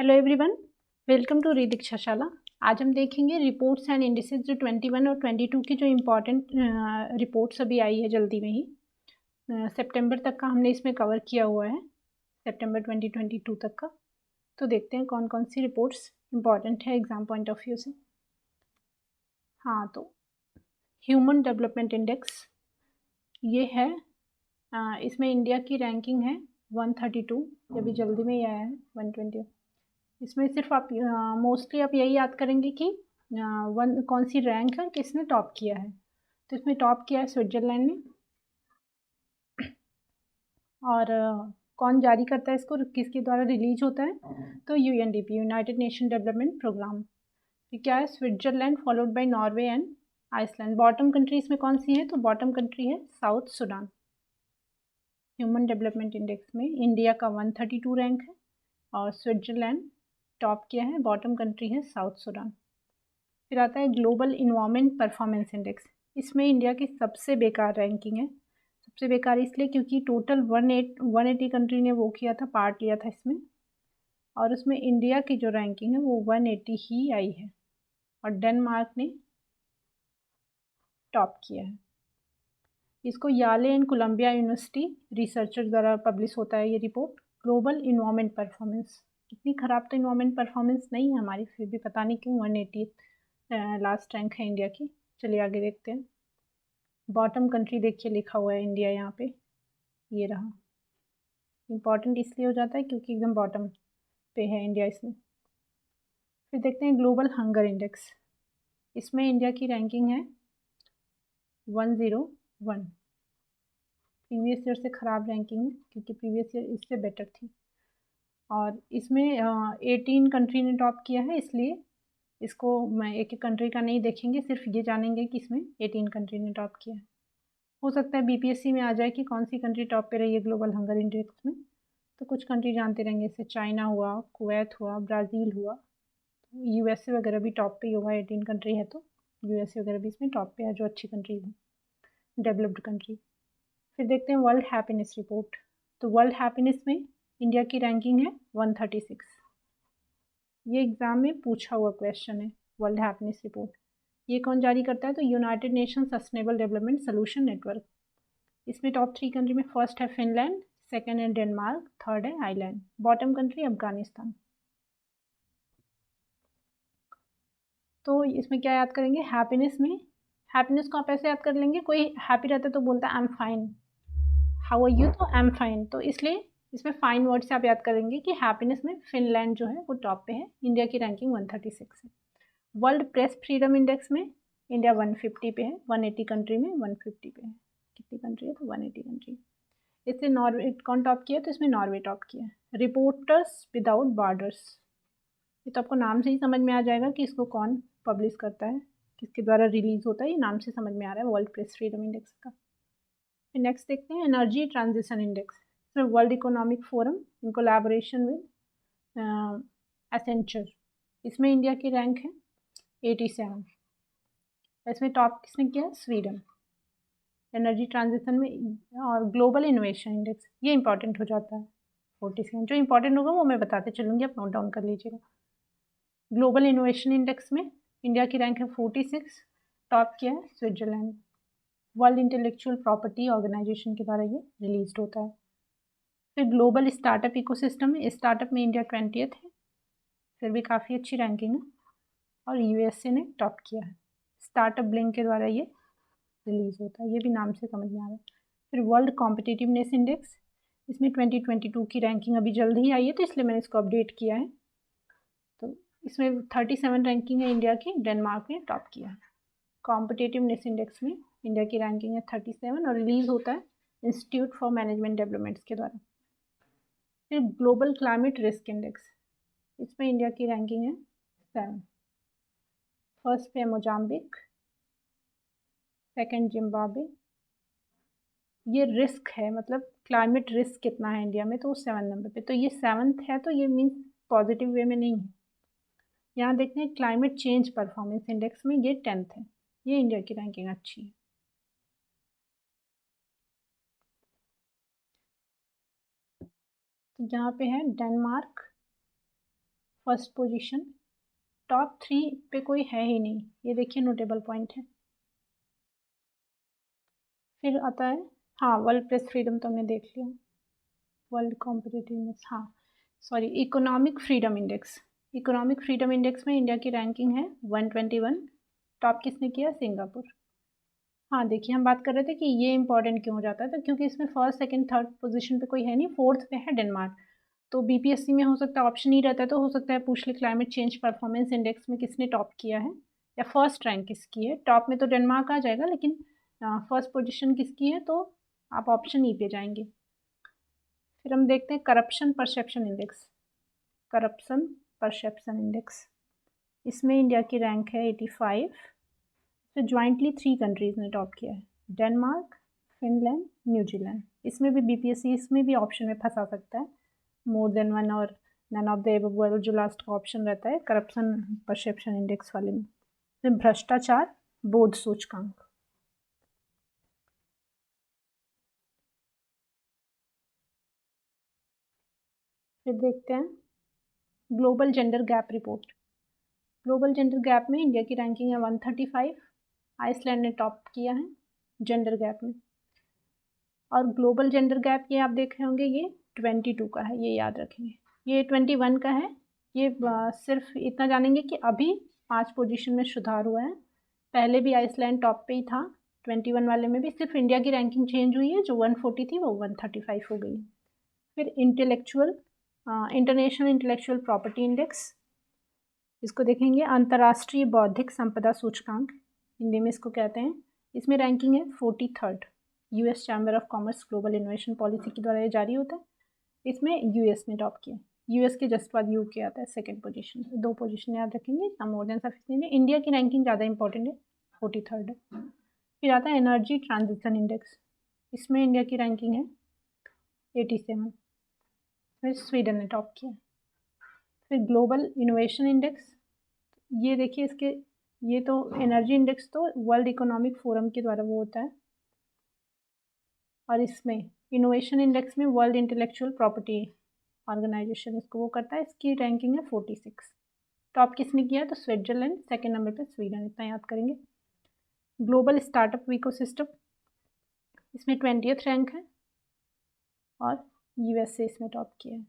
Hello everyone, welcome to रीदीक्षा शाला। आज हम देखेंगे रिपोर्ट्स एंड इंडिसेस जो 21 और 22 की जो इम्पोर्टेंट रिपोर्ट्स अभी आई है जल्दी में ही। सितंबर तक का हमने इसमें कवर किया हुआ है, सितंबर 2022 तक का। तो देखते हैं कौन कौन सी रिपोर्ट्स इम्पॉर्टेंट है एग्ज़ाम पॉइंट ऑफ व्यू से। हाँ, तो ह्यूमन डेवलपमेंट इंडेक्स ये है। इसमें इंडिया की रैंकिंग है 132, ये भी जल्दी में ही आया है 120। इसमें सिर्फ आप मोस्टली आप यही याद करेंगे कि कौन सी रैंक है, किसने टॉप किया है। तो इसमें टॉप किया है स्विट्ज़रलैंड ने। और कौन जारी करता है इसको, किसके द्वारा रिलीज होता है, तो UNDP, United Nation Development Programme. तो क्या है, Switzerland followed by Norway and Iceland. Bottom country इसमें कौन सी है, तो बॉटम कंट्री है South Sudan. Human development index में इंडिया का 132 रैंक है और स्विट्ज़रलैंड टॉप किया है, बॉटम कंट्री है साउथ सूडान। फिर आता है ग्लोबल इन्वायरमेंट परफॉर्मेंस इंडेक्स। इसमें इंडिया की सबसे बेकार रैंकिंग है। सबसे बेकार इसलिए क्योंकि टोटल 180 कंट्री ने वो किया था, पार्ट लिया था इसमें, और उसमें इंडिया की जो रैंकिंग है वो 180 ही आई है और डेनमार्क ने टॉप किया है। इसको Yale and Colombia university researcher द्वारा पब्लिश होता है ये रिपोर्ट। ग्लोबल इन्वायरमेंट परफॉर्मेंस, इतनी ख़राब तो इन्वायरमेंट परफॉर्मेंस नहीं है हमारी, फिर भी पता नहीं क्यों 180 लास्ट रैंक है इंडिया की। चलिए आगे देखते हैं। बॉटम कंट्री देखिए लिखा हुआ है इंडिया यहाँ पे, ये रहा। इम्पॉर्टेंट इसलिए हो जाता है क्योंकि एकदम बॉटम पे है इंडिया इसमें। फिर देखते हैं ग्लोबल हंगर इंडेक्स। इसमें इंडिया की रैंकिंग है 101। प्रीवियस ईयर से ख़राब रैंकिंग है क्योंकि प्रीवियस ईयर इससे बेटर थी। और इसमें 18 कंट्री ने टॉप किया है, इसलिए इसको मैं एक एक कंट्री का नहीं देखेंगे, सिर्फ ये जानेंगे कि इसमें 18 कंट्री ने टॉप किया है। हो सकता है बीपीएससी में आ जाए कि कौन सी कंट्री टॉप पे रही है ग्लोबल हंगर इंडेक्स में, तो कुछ कंट्री जानते रहेंगे, जैसे चाइना हुआ, कुवैत हुआ, ब्राज़ील हुआ, यूएसए वगैरह भी टॉप पे ही होगा। 18 कंट्री है तो यूएसए वगैरह भी इसमें टॉप पे है, जो अच्छी कंट्रीज हैं, डेवलप्ड कंट्री। फिर देखते हैं वर्ल्ड हैप्पीनेस रिपोर्ट। तो वर्ल्ड हैप्पीनेस में इंडिया की रैंकिंग है 136। ये एग्ज़ाम में पूछा हुआ क्वेश्चन है, वर्ल्ड हैप्पीनेस रिपोर्ट। ये कौन जारी करता है, तो United nation sustainable development solution network. इसमें टॉप 3 कंट्री में फर्स्ट है फिनलैंड, सेकंड है डेनमार्क, थर्ड है आइलैंड, बॉटम कंट्री अफगानिस्तान। तो इसमें क्या याद करेंगे, हैप्पीनेस में, हैप्पीनेस को आप ऐसे याद कर लेंगे, कोई हैप्पी रहता है तो बोलता है I am fine, how are you, तो आई एम फाइन। तो इसलिए इसमें फाइन वर्ड से आप याद करेंगे कि हैप्पीनेस में फिनलैंड जो है वो टॉप पे है। इंडिया की रैंकिंग 136 है। वर्ल्ड प्रेस फ्रीडम इंडेक्स में इंडिया 150 पे है, 180 कंट्री में 150 पे है। कितनी कंट्री है, तो 180 कंट्री। इससे नॉर्वे कौन टॉप किया, तो इसमें नॉर्वे टॉप किया है। रिपोर्टर्स विदाउट बॉर्डर्स, ये तो आपको नाम से ही समझ में आ जाएगा कि इसको कौन पब्लिश करता है, किसके द्वारा रिलीज होता है, ये नाम से समझ में आ रहा है, वर्ल्ड प्रेस फ्रीडम इंडेक्स का। फिर नेक्स्ट देखते हैं एनर्जी ट्रांजिशन इंडेक्स। इसमें world economic forum in collaboration with Accenture, इसमें इंडिया की रैंक है 87। इसमें टॉप किसने किया, स्वीडन, एनर्जी ट्रांजिशन में। और ग्लोबल इनोवेशन इंडेक्स, ये इंपॉर्टेंट हो जाता है 47। जो इंपॉर्टेंट होगा वो मैं बताते चलूँगी, आप नोट डाउन कर लीजिएगा। ग्लोबल इनोवेशन इंडेक्स में इंडिया की रैंक है 46, टॉप किया है Switzerland. World Intellectual Property Organization के द्वारा ये रिलीज होता है। फिर ग्लोबल स्टार्टअप इकोसिस्टम में, स्टार्टअप में इंडिया 20th है, फिर भी काफ़ी अच्छी रैंकिंग है, और यूएसए ने टॉप किया है। स्टार्टअप ब्लिंक के द्वारा ये रिलीज होता है, ये भी नाम से समझ में आ रहा है। फिर वर्ल्ड कॉम्पिटिटिवनेस इंडेक्स, इसमें 2022 की रैंकिंग अभी जल्द ही आई है, तो इसलिए मैंने इसको अपडेट किया है। तो इसमें 37 रैंकिंग है इंडिया की, डेनमार्क ने टॉप किया है। कॉम्पिटिटिवनेस इंडेक्स में इंडिया की रैंकिंग है 37 और रिलीज होता है इंस्टीट्यूट फॉर मैनेजमेंट डेवलपमेंट्स के द्वारा। फिर ग्लोबल क्लाइमेट रिस्क इंडेक्स, इसमें इंडिया की रैंकिंग है 7। फर्स्ट पे मोजाम्बिक, सेकंड जिम्बाब्वे। ये रिस्क है, मतलब क्लाइमेट रिस्क कितना है इंडिया में, तो 7 नंबर पे, तो ये 7th है, तो ये मीन्स पॉजिटिव वे में नहीं है। यहाँ देखते हैं क्लाइमेट चेंज परफॉर्मेंस इंडेक्स में, ये 10th है, ये इंडिया की रैंकिंग अच्छी है। तो यहाँ पे है डेनमार्क फर्स्ट पोजीशन, टॉप 3 पे कोई है ही नहीं, ये देखिए नोटेबल पॉइंट है। फिर आता है, हाँ वर्ल्ड प्रेस फ्रीडम तो हमने देख लिया, वर्ल्ड कॉम्पिटिटिवनेस, हाँ sorry, economic freedom index. Economic freedom index में इंडिया की रैंकिंग है 121, टॉप किसने किया, सिंगापुर। हाँ देखिए, हम बात कर रहे थे कि ये इंपॉर्टेंट क्यों हो जाता है, तो क्योंकि इसमें फर्स्ट सेकंड थर्ड पोजीशन पे कोई है नहीं, फोर्थ पे है डेनमार्क। तो बीपीएससी में हो सकता है ऑप्शन ही रहता है, तो हो सकता है पूछ ले क्लाइमेट चेंज परफॉर्मेंस इंडेक्स में किसने टॉप किया है या फर्स्ट रैंक किसकी है। टॉप में तो डेनमार्क आ जाएगा, लेकिन फर्स्ट पोजीशन किसकी है, तो आप ऑप्शन ई पे जाएंगे। फिर हम देखते हैं corruption perception index. Corruption perception index, इसमें इंडिया की रैंक है 85। तो ज्वाइंटली 3 कंट्रीज़ ने टॉप किया है, डेनमार्क, फिनलैंड, न्यूजीलैंड। इसमें भी बीपीएससी इसमें भी ऑप्शन में फंसा सकता है, मोर देन वन और नन ऑफ द एबव वाला जो लास्ट का ऑप्शन रहता है करप्शन परसेप्शन इंडेक्स वाले में। फिर भ्रष्टाचार बोध सूचकांक, फिर देखते हैं global gender gap report. Global gender gap में इंडिया की रैंकिंग है 135, आइसलैंड ने टॉप किया है जेंडर गैप में। और ग्लोबल जेंडर गैप ये आप देख रहे होंगे, ये 22 का है, ये याद रखेंगे। ये 21 का है, ये सिर्फ इतना जानेंगे कि अभी 5 पोजीशन में सुधार हुआ है, पहले भी आइसलैंड टॉप पे ही था, 21 वाले में भी सिर्फ इंडिया की रैंकिंग चेंज हुई है, जो 140 थी वो 135 हो गई। फिर इंटरनेशनल इंटेलेक्चुअल प्रॉपर्टी इंडेक्स, इसको देखेंगे अंतर्राष्ट्रीय बौद्धिक संपदा सूचकांक, हिंदी में इसको कहते हैं। इसमें रैंकिंग है 43rd, US chamber of commerce global innovation policy के द्वारा ये जारी होता है। इसमें यूएस ने टॉप किया, यूएस के जस्ट बाद यूके आता है सेकंड पोजीशन, 2 पोजीशन याद रखेंगे, इतना मोर देन सफिशिएंट है। इंडिया की रैंकिंग ज़्यादा इंपॉर्टेंट है, 43rd है। फिर आता है एनर्जी ट्रांजिशन इंडेक्स, इसमें इंडिया की रैंकिंग है 87, फिर स्वीडन ने टॉप किया। फिर ग्लोबल इनोवेशन इंडेक्स, ये देखिए इसके, ये तो एनर्जी इंडेक्स तो वर्ल्ड इकोनॉमिक फोरम के द्वारा वो होता है, और इसमें इनोवेशन इंडेक्स में वर्ल्ड इंटेलेक्चुअल प्रॉपर्टी ऑर्गेनाइजेशन इसको वो करता है, इसकी रैंकिंग है 46। टॉप किसने किया, तो स्विट्जरलैंड, सेकेंड नंबर पे स्वीडन, इतना याद करेंगे। ग्लोबल स्टार्टअप इकोसिस्टम, इसमें 20th रैंक है और यूएसए इसमें टॉप किया है।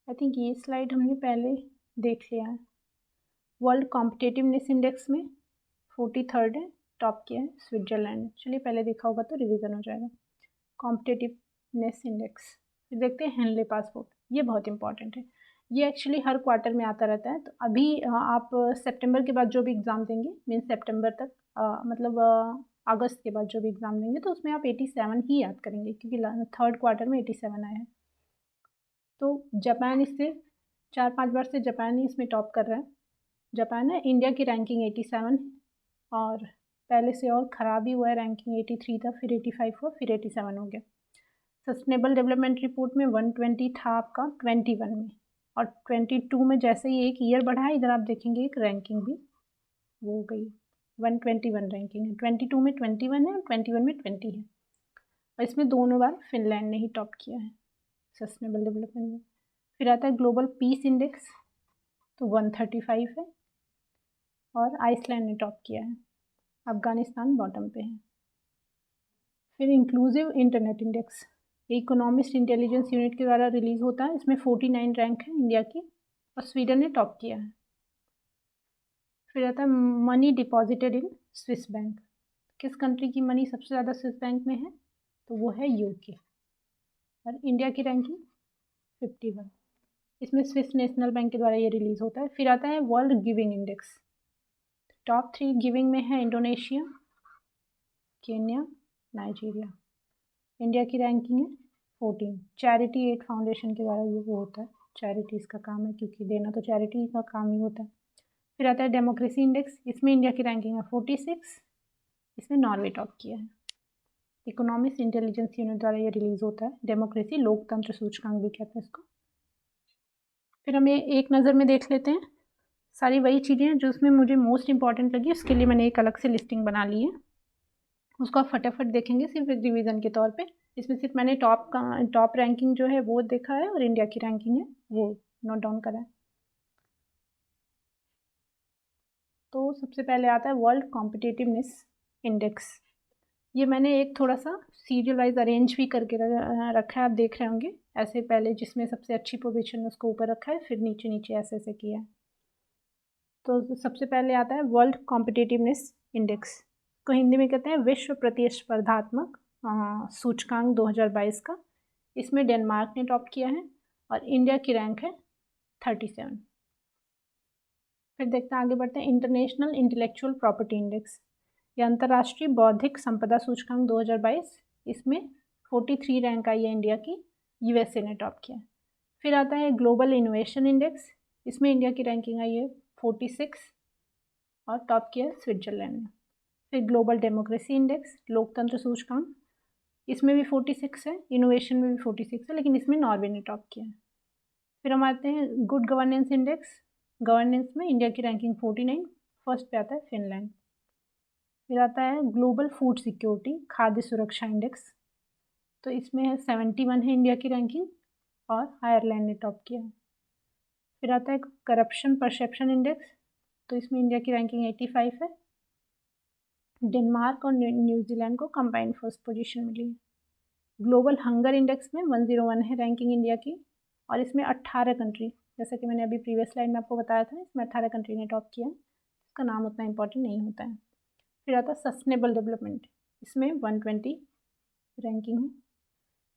आई थिंक ये स्लाइड हमने पहले देख लिया है। वर्ल्ड कॉम्पिटेटिवनेस इंडेक्स में 43rd है, टॉप किया है स्विट्जरलैंड। चलिए पहले देखा होगा तो रिवीजन हो जाएगा। कॉम्पिटेटिवनेस इंडेक्स, फिर देखते हैं हेनले पासपोर्ट, ये बहुत इंपॉर्टेंट है, ये एक्चुअली हर क्वार्टर में आता रहता है। तो अभी आप सितंबर के बाद जो भी एग्ज़ाम देंगे, मीन सितंबर तक मतलब अगस्त के बाद जो भी एग्ज़ाम देंगे, तो उसमें आप 87 ही याद करेंगे, क्योंकि थर्ड क्वार्टर में 87 आया है। तो जापान इससे 4-5 बार से जापान ही इसमें टॉप कर रहा है। जापान है, इंडिया की रैंकिंग 87 और पहले से और ख़राब ही हुआ है, रैंकिंग 83 था, फिर 85 हुआ, फिर 87 हो गया। सस्टेनेबल डेवलपमेंट रिपोर्ट में 120 था आपका 21 में, और 22 में जैसे ही एक ईयर बढ़ा है, इधर आप देखेंगे एक रैंकिंग भी वो हो गई, 121 रैंकिंग है। 22 में 21 है और 21 में 20 है, और इसमें दोनों बार फिनलैंड ने ही टॉप किया है सस्टेनेबल डेवलपमेंट में। फिर आता है ग्लोबल पीस इंडेक्स, तो 135 है और आइसलैंड ने टॉप किया है, अफगानिस्तान बॉटम पे है। फिर inclusive internet index, economist intelligence unit के द्वारा रिलीज होता है, इसमें 49 रैंक है इंडिया की और स्वीडन ने टॉप किया है। फिर आता है money deposited in Swiss bank, किस कंट्री की मनी सबसे ज़्यादा स्विस बैंक में है, तो वो है यूके, और इंडिया की रैंकिंग 51, इसमें स्विस नेशनल बैंक के द्वारा ये रिलीज होता है। फिर आता है world giving index, top 3 giving में है इंडोनेशिया, केन्या, नाइजीरिया। इंडिया की रैंकिंग है 14, चैरिटी एड फाउंडेशन के द्वारा ये वो होता है, चैरिटीज़ का काम है, क्योंकि देना तो चैरिटी का काम ही होता है। फिर आता है डेमोक्रेसी इंडेक्स, इसमें इंडिया की रैंकिंग है 46, इसमें नॉर्वे टॉप किया है। इकोनॉमिक्स इंटेलिजेंस यूनिट द्वारा ये रिलीज होता है, डेमोक्रेसी लोकतंत्र सूचकांक भी कहते हैं इसको। फिर हम ये एक नज़र में देख लेते हैं, सारी वही चीज़ें हैं जो उसमें मुझे मोस्ट इंपॉर्टेंट लगी, उसके लिए मैंने एक अलग से लिस्टिंग बना ली है, उसको आप फटाफट देखेंगे सिर्फ रिवीजन के तौर पे। इसमें सिर्फ मैंने टॉप रैंकिंग जो है वो देखा है, और इंडिया की रैंकिंग है वो नोट डाउन करा है। तो सबसे पहले आता है वर्ल्ड कॉम्पिटिटिवनेस इंडेक्स। ये मैंने एक थोड़ा सा सीरियल वाइज अरेंज भी करके रखा है, आप देख रहे होंगे ऐसे, पहले जिसमें सबसे अच्छी पोजीशन है उसको ऊपर रखा है, फिर नीचे नीचे ऐसे ऐसे किया है। तो सबसे पहले आता है वर्ल्ड कॉम्पिटिटिवनेस इंडेक्स, को हिंदी में कहते हैं विश्व प्रतिस्पर्धात्मक सूचकांक 2022 का। इसमें डेनमार्क ने टॉप किया है और इंडिया की रैंक है 37। फिर देखते हैं, आगे बढ़ते हैं, इंटरनेशनल इंटेलेक्चुअल प्रॉपर्टी इंडेक्स, या अंतर्राष्ट्रीय बौद्धिक संपदा सूचकांक 2022। इसमें 43 रैंक आई है इंडिया की, यूएसए ने टॉप किया। फिर आता है ग्लोबल इनोवेशन इंडेक्स, इसमें इंडिया की रैंकिंग आई है 46 और टॉप किया है स्विट्जरलैंड ने। फिर ग्लोबल डेमोक्रेसी इंडेक्स, लोकतंत्र सूचकांक, इसमें भी 46 है, इनोवेशन में भी 46 है, लेकिन इसमें नॉर्वे ने टॉप किया है। फिर हम आते हैं गुड गवर्नेंस इंडेक्स, गवर्नेंस में इंडिया की रैंकिंग 49, फर्स्ट पे आता है फिनलैंड। फिर आता है ग्लोबल फूड सिक्योरिटी, खाद्य सुरक्षा इंडेक्स, तो इसमें है 71 है इंडिया की रैंकिंग और आयरलैंड ने टॉप किया है। फिर आता है करप्शन परसेप्शन इंडेक्स, तो इसमें इंडिया की रैंकिंग 85 है, डेनमार्क और न्यूजीलैंड को कंबाइंड फर्स्ट पोजीशन मिली है। ग्लोबल हंगर इंडेक्स में 101 है रैंकिंग इंडिया की, और इसमें 18 कंट्री, जैसा कि मैंने अभी प्रीवियस स्लाइड में आपको बताया था, इसमें 18 कंट्री ने टॉप किया। इसका नाम उतना इंपॉर्टेंट नहीं होता है। फिर आता है सस्टेनेबल डेवलपमेंट, इसमें 120 रैंकिंग है।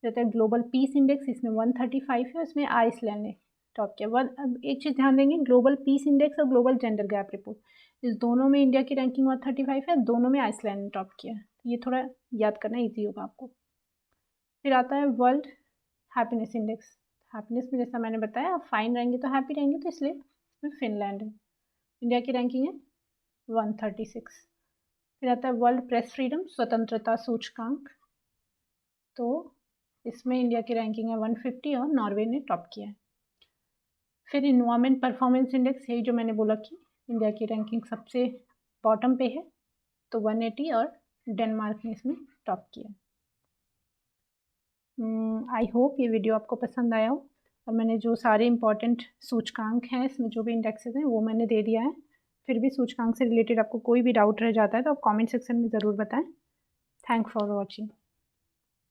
फिर आता है ग्लोबल पीस इंडेक्स, इसमें 135 है, इसमें आइसलैंड ने टॉप किया। अब एक चीज़ ध्यान देंगे, ग्लोबल पीस इंडेक्स और ग्लोबल जेंडर गैप रिपोर्ट, इस दोनों में इंडिया की रैंकिंग 135 है, दोनों में आइसलैंड ने टॉप किया। ये थोड़ा याद करना ईजी होगा आपको। फिर आता है वर्ल्ड हैप्पीनेस इंडेक्स, हैप्पीनेस में जैसा मैंने बताया, आप फाइन रहेंगे तो हैप्पी रहेंगे, तो इसलिए इसमें फिनलैंड है। इंडिया की रैंकिंग है 136। फिर आता है वर्ल्ड प्रेस फ्रीडम, स्वतंत्रता सूचकांक, तो इसमें इंडिया की रैंकिंग है 150 और नॉर्वे ने टॉप किया है। फिर इन्वायरमेंट परफॉर्मेंस इंडेक्स, यही जो मैंने बोला कि इंडिया की रैंकिंग सबसे बॉटम पे है, तो 180 और डेनमार्क ने इसमें टॉप किया। आई होप ये वीडियो आपको पसंद आया हो, और मैंने जो सारे इंपॉर्टेंट सूचकांक हैं, इसमें जो भी इंडेक्सेस हैं वो मैंने दे दिया है। फिर भी सूचकांक से रिलेटेड आपको कोई भी डाउट रह जाता है तो आप कमेंट सेक्शन में ज़रूर बताएं। Thanks for watching.